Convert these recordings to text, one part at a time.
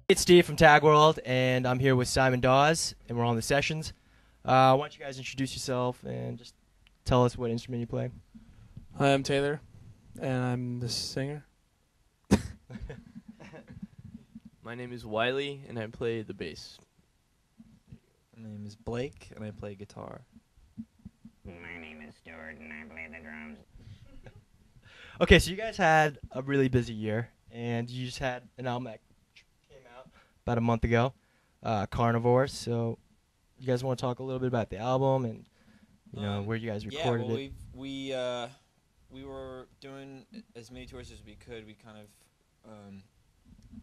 It's Steve from Tag World, and I'm here with Simon Dawes, and we're on the sessions. Why don't you guys introduce yourself and just tell us what instrument you play? Hi, I'm Taylor, and I'm the singer. My name is Wiley, and I play the bass. My name is Blake, and I play guitar. My name is Stuart, and I play the drums. Okay, so you guys had a really busy year, and you just had an album that came out about a month ago, Carnivore. So you guys want to talk a little bit about the album and where you guys recorded it? We were doing as many tours as we could. We kind of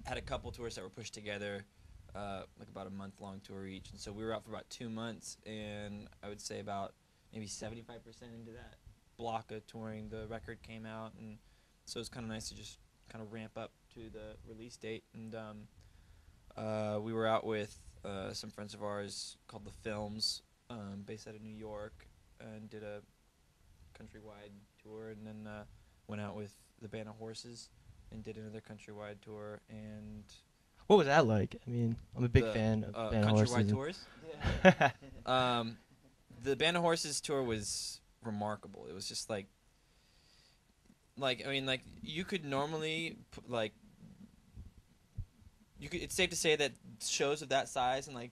had a couple tours that were pushed together, like about a month-long tour each. And so we were out for about 2 months, and I would say about maybe 75% into that block of touring, the record came out, and so it was kind of nice to just kind of ramp up to the release date. And we were out with some friends of ours called The Films, based out of New York, and did a countrywide tour, and then went out with the Band of Horses and did another countrywide tour. And What was that like? I mean, I'm a big fan of Band of Horses. Countrywide tours? The Band of Horses tour was remarkable. It was just like you could normally it's safe to say that shows of that size and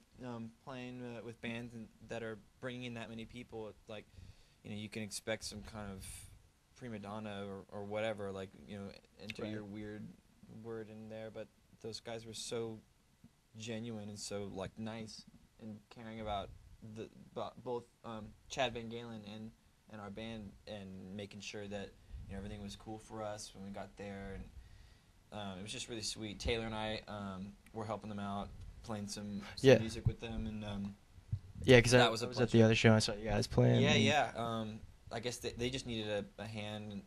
playing with bands that are bringing in that many people, you can expect some kind of prima donna or whatever, enter your weird word in there, but those guys were so genuine and so nice and caring about both Chad Van Galen and our band, and making sure that everything was cool for us when we got there, and it was just really sweet. Taylor and I were helping them out, playing some music with them, and because I was at the other show. I saw you guys playing. I guess they just needed a hand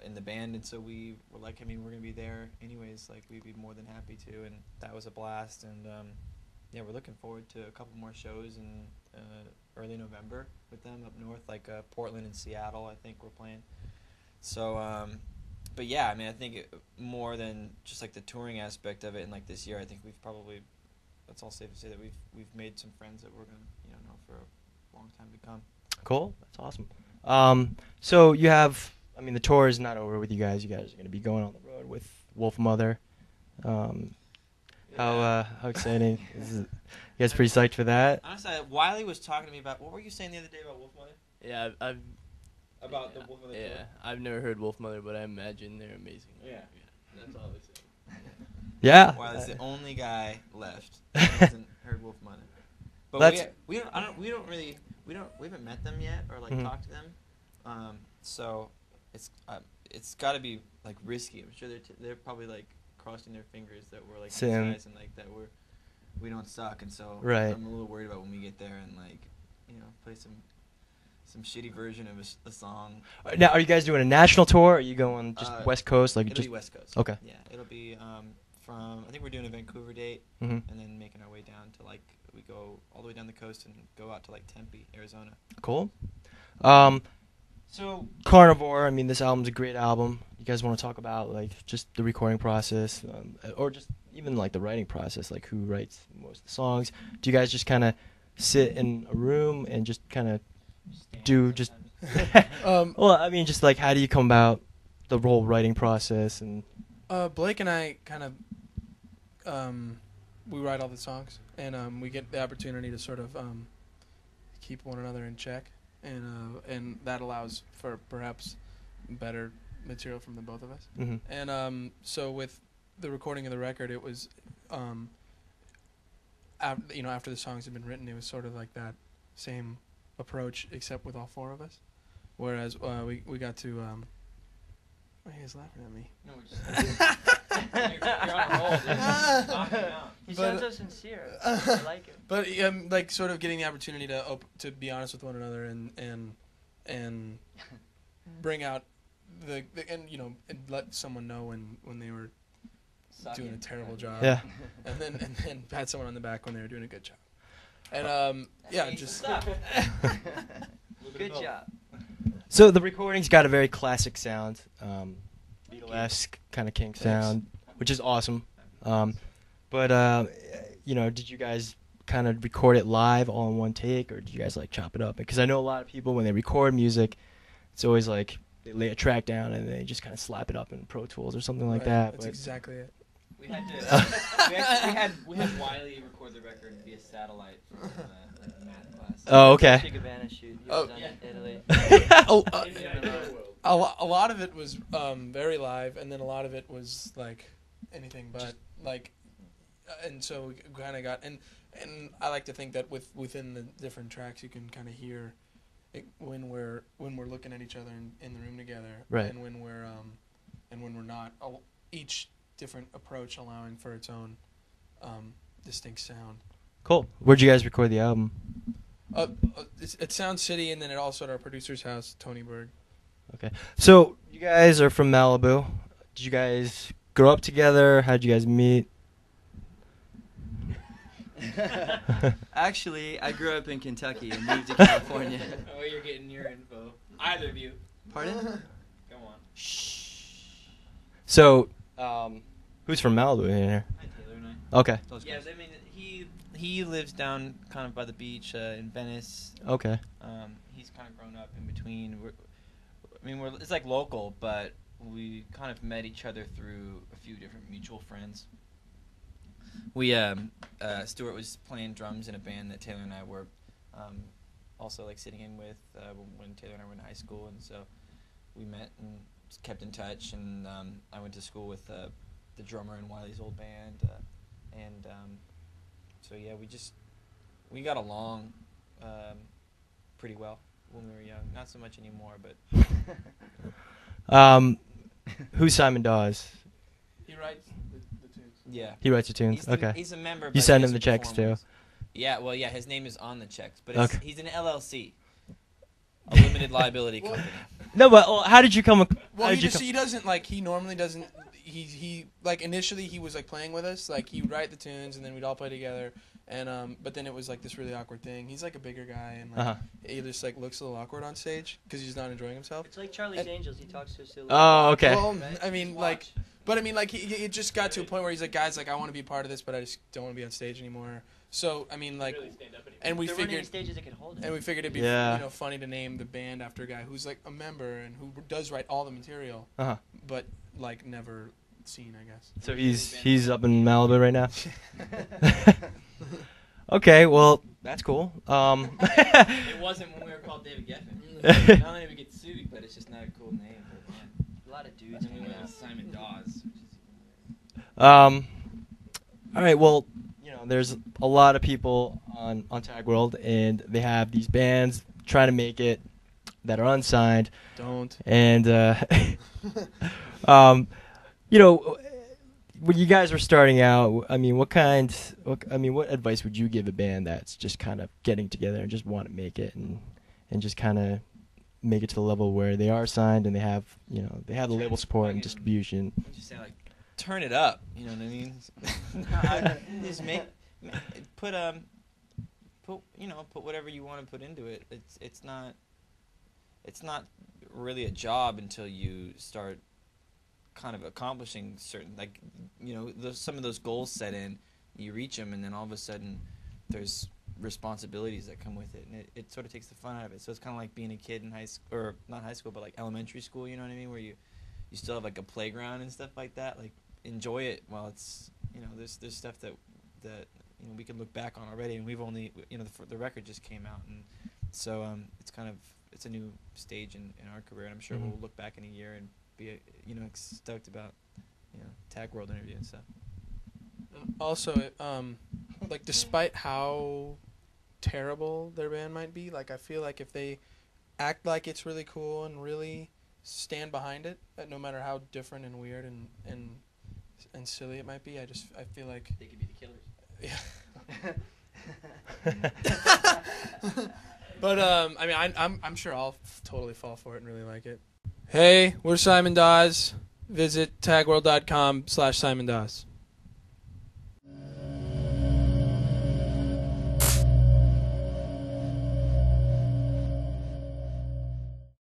in the band, and so we were like, we're gonna be there anyways. We'd be more than happy to, and that was a blast. And we're looking forward to a couple more shows in early November with them up north, Portland and Seattle. I think we're playing. So, but yeah, I think more than just the touring aspect of it, and this year, I think that's all safe to say that we've made some friends that we're gonna know for a long time to come. Cool, that's awesome. So you have, the tour is not over with you guys. You guys are going to be going on the road with Wolf Mother. How exciting! You guys pretty psyched for that? Honestly, Wiley was talking to me about, what were you saying the other day about Wolf Mother? Yeah, The Wolf Mother tour? Yeah, I've never heard Wolf Mother, but I imagine they're amazing. Yeah, that's all I say. Yeah. Wiley's the only guy left who hasn't heard Wolf Mother. But we haven't met them yet or talked to them. So it's got to be risky. I'm sure they're probably crossing their fingers that we're these guys and that we don't suck. And so I'm a little worried about when we get there and play some shitty version of a song. Now, are you guys doing a national tour? Or are you going just West Coast? It'll be West Coast. Okay. Yeah, it'll be from, I think we're doing a Vancouver date, and then making our way down to we go all the way down the coast and go out to Tempe, Arizona. Cool. So Carnivore, this album's a great album. You guys want to talk about just the recording process, or just even the writing process, who writes most of the songs? Do you guys just kind of sit in a room and just kind of do just well, just how do you come about the whole writing process? And Blake and I kind of we write all the songs, and we get the opportunity to sort of keep one another in check, and that allows for perhaps better material from the both of us. Mm-hmm. And so with the recording of the record, it was after the songs had been written, it was sort of that same approach, except with all four of us. Whereas we got to why are you guys laughing at me? No, we're just you're on a roll, dude. He sounds so sincere. I like it. But sort of getting the opportunity to be honest with one another and bring out and let someone know when they were doing a terrible job. Yeah. and then pat someone on the back when they were doing a good job. And just good job. So the recording's got a very classic sound, Beatle-esque kind of King sound, which is awesome. But did you guys kind of record it live all in one take, or did you guys like chop it up? Because I know a lot of people when they record music, it's always like they lay a track down and they just kind of slap it up in Pro Tools or something like that. That's exactly it. We had to. we had Wiley record the record via satellite from like math class. Oh, okay. Gigabana shoot. Oh, Yeah. In Italy. A lot of it was very live, and then a lot of it was like anything but like, and so we kind of got and I like to think that within the different tracks you can kind of hear it when we're looking at each other in the room together, Right. and when we're not, each different approach allowing for its own distinct sound. Cool. Where'd you guys record the album? It's Sound City, and then it also at our producer's house, Tony Berg. Okay. So you guys are from Malibu. Did you guys grow up together? How did you guys meet? Actually, I grew up in Kentucky and moved to California. Oh, you're getting your info. Either of you. Pardon? Go on. So, who's from Malibu in here? Hi, Taylor and I. Okay. Yeah, I mean, he lives down kind of by the beach in Venice. Okay. He's kind of grown up in between. It's like local, but we kind of met each other through a few different mutual friends. We Stuart was playing drums in a band that Taylor and I were also like sitting in with when Taylor and I were in high school, and so we met and kept in touch. And I went to school with the drummer in Wiley's old band, and so yeah, we got along pretty well when we were young. Not so much anymore, but Who's Simon Dawes? He writes the tunes. yeah. He writes the tunes. Okay. He's a member. You but send he him the doesn't checks perform too. with us. Yeah, well, yeah, his name is on the checks, but Okay. he's an LLC, a limited liability company. No, but how did you come? Well, how he did you just he doesn't like he normally doesn't. He like initially he was like playing with us, like he would write the tunes and then we'd all play together. And but then it was like this really awkward thing. He's like a bigger guy and like he just like looks a little awkward on stage because he's not enjoying himself. It's like Charlie's Angels. He talks so silly. Oh, okay. Well, I mean like, but I mean like he just got to a point where he's like, guys, like I want to be part of this, but I just don't want to be on stage anymore. So I mean like, and we There weren't any figured. stages that could hold it. And we figured it'd be Yeah. funny to name the band after a guy who's like a member and who does write all the material, Uh-huh. but like never seen, I guess. So he's up in Malibu right now. Okay, well that's cool. It wasn't when we were called David Geffen. Not only did we get sued, but it's just not a cool name for a band. A lot of dudes. And then we went with Simon Dawes. All right, well, there's a lot of people on Tag World, and they have these bands trying to make it that are unsigned. Don't. And when you guys were starting out, I mean, what advice would you give a band that's just kind of getting together and just want to make it and just kind of make it to the level where they are signed and they have the label support and distribution? Just say like, turn it up. You know what I mean? Just put whatever you want to put into it. It's not really a job until you start kind of accomplishing certain, like, some of those goals set in, you reach them, and then all of a sudden there's responsibilities that come with it, and it sort of takes the fun out of it. So it's kind of like being a kid in high school, or not high school, but like elementary school, you know what I mean, where you still have like a playground and stuff like that. Like, enjoy it while it's, there's stuff that we can look back on already, and we've only, the record just came out, and so it's a new stage in our career, and I'm sure we'll look back in a year and be stoked about Tag World interview and stuff. Also, like despite how terrible their band might be, like I feel like if they act like it's really cool and really stand behind it, no matter how different and weird and silly it might be, I feel like They could be the Killers. Yeah. But I mean, I'm sure I'll totally fall for it and really like it. Hey, we're Simon Dawes. Visit tagworld.com/Simon Dawes.